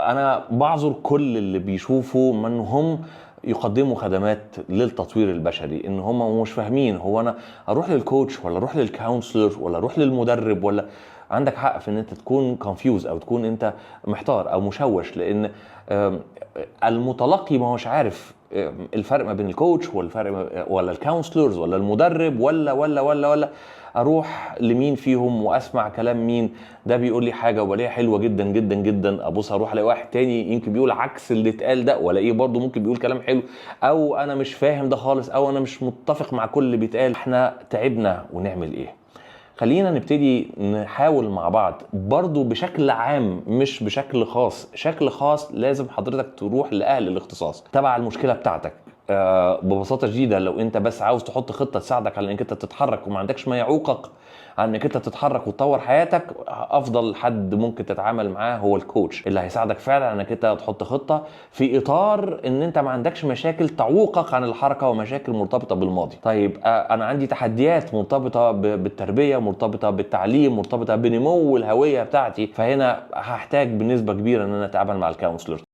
انا بعذر كل اللي بيشوفوا من هم يقدموا خدمات للتطوير البشري ان هم مش فاهمين هو انا اروح للكوتش ولا اروح للكونسلر ولا اروح للمدرب. ولا عندك حق في ان انت تكون كونفيوز او تكون انت محتار او مشوش، لان المتلقي ما هوش عارف الفرق ما بين الكوتش والفرق ولا الكونسلرز ولا المدرب ولا اروح لمين فيهم واسمع كلام مين. ده بيقول لي حاجه ولاقيها حلوه جدا جدا جدا، ابص اروح الاقي واحد تاني يمكن بيقول عكس اللي اتقال ده والاقيه برضه ممكن بيقول كلام حلو، او انا مش فاهم ده خالص او انا مش متفق مع كل اللي بيتقال. احنا تعبنا ونعمل ايه؟ خلينا نبتدي نحاول مع بعض برضو بشكل عام مش بشكل خاص. شكل خاص لازم حضرتك تروح لأهل الاختصاص تبع المشكلة بتاعتك. ببساطة شديدة لو انت بس عاوز تحط خطة تساعدك على انك انت تتحرك وما عندكش ما يعوقك عن انك انت تتحرك وتطور حياتك، افضل حد ممكن تتعامل معاه هو الكوتش اللي هيساعدك فعلا انك انت تحط خطة في اطار ان انت ما عندكش مشاكل تعوقك عن الحركة ومشاكل مرتبطة بالماضي. طيب انا عندي تحديات مرتبطة بالتربية، مرتبطة بالتعليم، مرتبطة بنمو الهوية بتاعتي، فهنا هحتاج بنسبة كبيرة ان انا اتعامل مع الكونسلر.